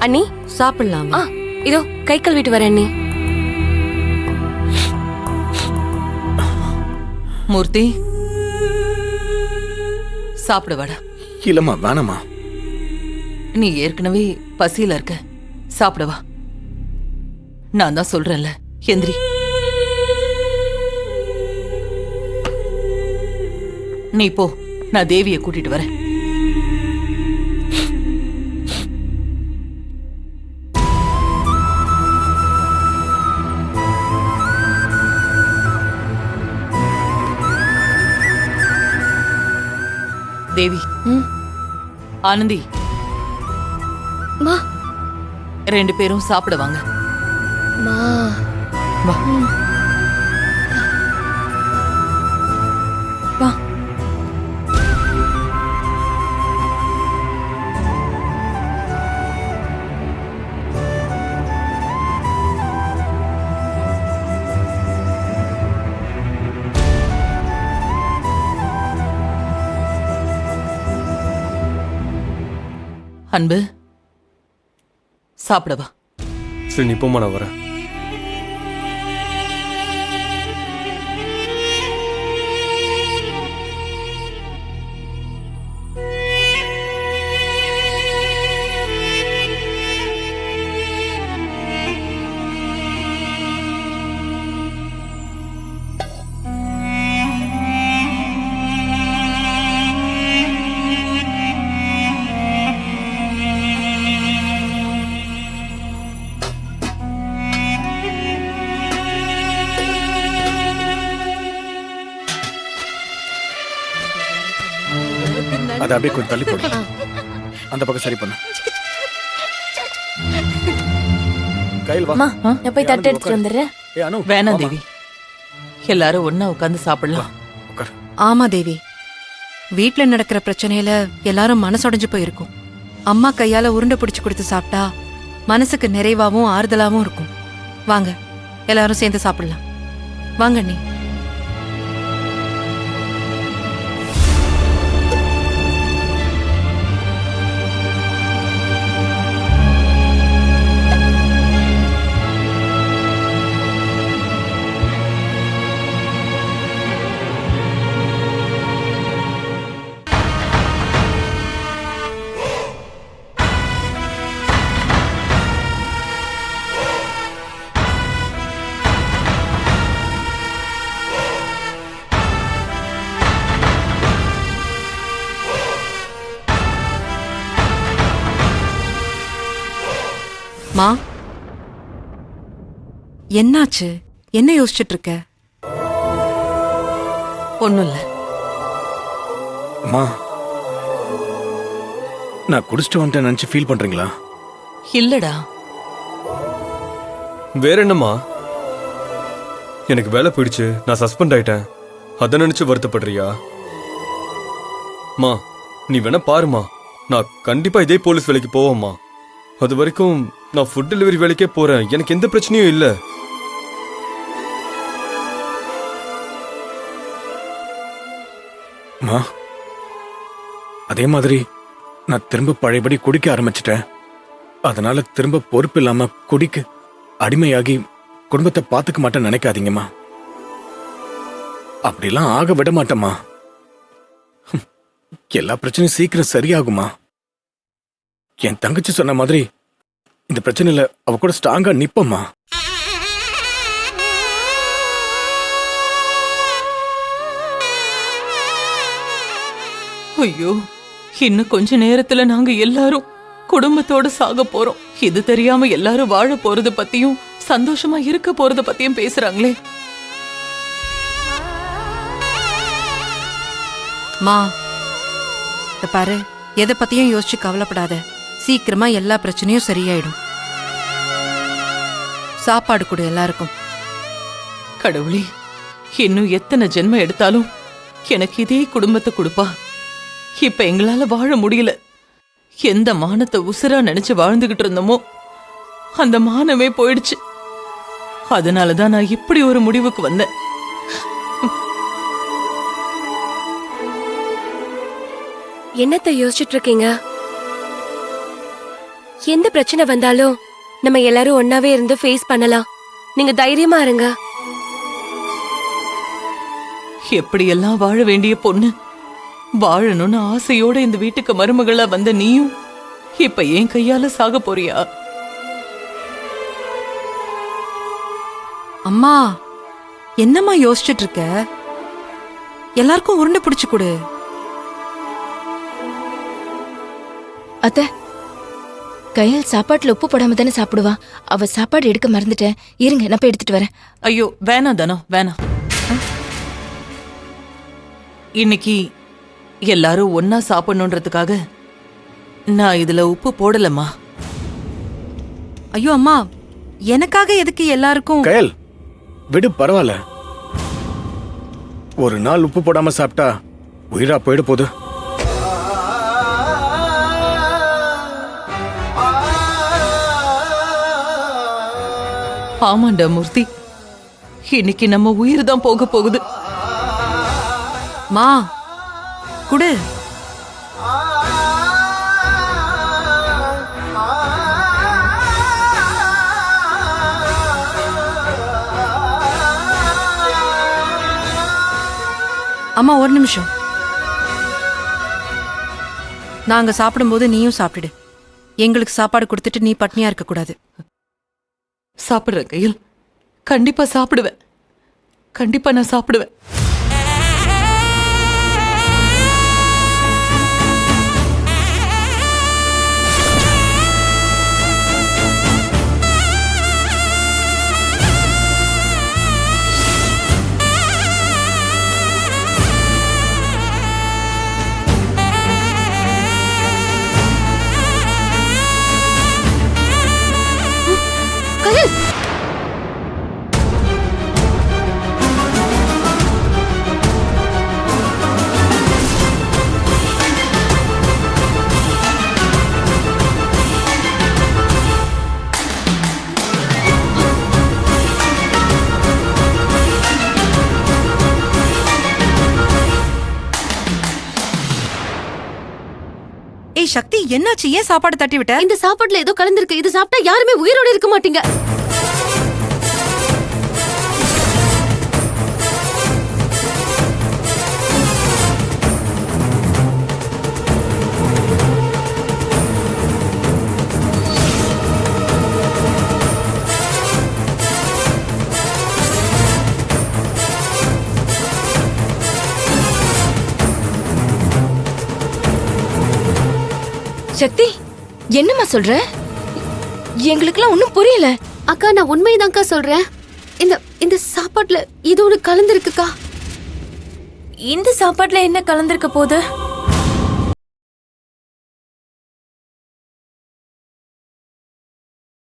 அண்ணி சாப்பிடலாம். இதோ கை கழுவிட்டு வரேன் அண்ணி. மூர்த்தி, சாப்பிட வாடா. இல்லம்மா வேணாமா. நீ ஏற்கனவே பசியில இருக்க, சாப்பிடவா. நான் தான் சொல்றேன்ல, எந்திரி. நீ போ, நான் தேவியை கூட்டிட்டு வரேன். தேவி, ஆனந்தி, மா ரெண்டு பேரும் சாப்பிட வாங்க. மா வா வா. அன்பு, சாப்பிடவா. சரி, நீ போமா, நான் வரேன். அதை அப்படியே கொஞ்சம் தள்ளி போடு. அந்த பக்கம் சரி பண்ணு. கையில் வா. நான் போய் தட்டு எடுத்துட்டு வந்துடுறேன். அனு வேணாம் தேவி, எல்லாரும் ஒன்னா உட்காந்து சாப்பிடலாம். உட்கார். ஆமா தேவி, வீட்ல நடக்கிற பிரச்சனையில எல்லாரும் மனசுடைஞ்சு போயிருக்கும். அம்மா கையால உருண்டை பிடிச்சு கொடுத்து சாப்பிட்டா மனசுக்கு நிறைவாவும் ஆறுதலாவும் இருக்கும். வாங்க, எல்லாரும் சேர்ந்து சாப்பிடலாம். வாங்க நீ. மா, என்னாச்சு? என்ன யோசிச்சுட்டு இருக்க? ஒண்ணும் இல்ல. அம்மா, நான் குடிச்சிட்டு வந்துட்டேன் நினைச்சு ஃபீல் பண்றீங்களா? இல்லடா. வேற என்னம்மா? எனக்கு வேலை போயிடுச்சு, நான் சஸ்பெண்ட் ஆயிட்டேன். அதை நினைச்சு வருத்தப்படுறியா? மா, நீ வேணா பாருமா, நான் கண்டிப்பா இதே போலீஸ் வேலைக்கு போவேம்மா. அது வரைக்கும் நான் ஃபுட் டெலிவரி வேலைக்கே போறேன். எனக்கு எந்த பிரச்சனையும் இல்ல. அம்மா, அதே மாதிரி நான் திரும்ப பழையபடி குடிக்க ஆரம்பிச்சிட்டேன். அதனால திரும்ப பொறுப்பு இல்லாம குடிக்கு அடிமையாகி குடும்பத்தை பார்த்துக்க மாட்டேன்னு நினைக்காதீங்கம்மா. அப்படிலாம் ஆக விட மாட்டேம்மா. எல்லா பிரச்சனையும் சீக்கிரம் சரியாகுமா. என் தங்கச்சி சொன்ன மாதிரி இந்த பிரச்சனையில அவ கூட ஸ்ட்ராங்கா நிப்பம்மா. ஐயோ, இன்னும் கொஞ்ச நேரத்துல நாங்க எல்லாரும் குடும்பத்தோட சாக போறோம். இது தெரியாம எல்லாரும் வாழ போறத பத்தியும் சந்தோஷமா இருக்க போறத பத்தியும் பேசுறாங்களே. மா, இத பாரு, எதை பத்தியும் யோசிச்சு கவலைப்படாத. சீக்கிரமா எல்லா பிரச்சனையும் சரியாயிடும். சாப்பாடு கொடு எல்லாருக்கும். கடவுளே, இன்னும் எத்தனை ஜென்மம் எடுத்தாலும் எனக்கு இதே குடும்பத்தை கொடுப்பா. இப்ப எங்களால வாழ முடியல. எந்த மானத்தை உசுரா நினைச்சு வாழ்ந்துகிட்டு இருந்தோமோ அந்த மானமே போயிடுச்சு. அதனாலதான் நான் இப்படி ஒரு முடிவுக்கு வந்தேன். என்னத்தை யோசிச்சுட்டு இருக்கீங்க? எந்த பிரச்சனை வந்தாலும் நம்ம எல்லாரும் ஒன்னாவே இருந்து ஃபேஸ் பண்ணலாம். நீங்க தைரியமா இருங்க. எப்படியெல்லாம் வாழ வேண்டிய பொண்ணு, வாழணும்னு ஆசையோட இந்த வீட்டுக்கு மருமகளா வந்த நீயும் இப்ப ஏன் கையால சாக போறியா? அம்மா என்னம்மா யோசிச்சுட்டு இருக்க? எல்லாருக்கும் உருண்டை பிடிச்சு கொடு. அத்த, கையல் சாப்பாட்டுல உப்பு போடாம தானே சாப்பிடுவா. அவ சாப்பாடு எடுக்க மறந்துட்டேன். இருங்க, நான் போய் எடுத்துட்டு வரேன். ஐயோ வேணாம் தானோ, வேணாம். இன்னைக்கு எல்லாரும் ஒன்னா சாப்பிடணுன்றதுக்காக நான் இதுல உப்பு போடலம்மா. ஐயோ அம்மா, எனக்காக எதுக்கு எல்லாருக்கும்? கயல் விடு, பரவாயில்ல. ஒரு நாள் உப்பு போடாம சாப்பிட்டா உயிரா போயிட போகுது. ஆமாண்டா மூர்த்தி, இன்னைக்கு நம்ம உயிர் தான் போக போகுது. மா குடு. அம்மா ஒரு நிமிஷம். நாங்க சாப்பிடும்போது நீயும் சாப்பிடு. எங்களுக்கு சாப்பாடு கொடுத்துட்டு நீ பட்னியா இருக்க கூடாது. சாப்பிடுறேன் கையில், கண்டிப்பா சாப்பிடுவேன். கண்டிப்பா நான் சாப்பிடுவேன். ஏய் சக்தி, என்னாச்சு? ஏன் சாப்பாடு தட்டி விட்ட? இந்த சாப்பாட்டுல ஏதோ கலந்திருக்கு. இது சாப்பிட்டா யாருமே உயிரோட இருக்க மாட்டீங்க. சக்தி, என்னம்மா சொல்ற? எங்களுக்குலாம் ஒண்ணும் புரியல. அக்கா, நான் உண்மைதான்க்கா சொல்றேன். இந்த இந்த சாப்பாட்டுல இது ஒரு கலந்திருக்குக்கா. இந்த சாப்பாட்டுல என்ன கலந்திருக்க போகுது?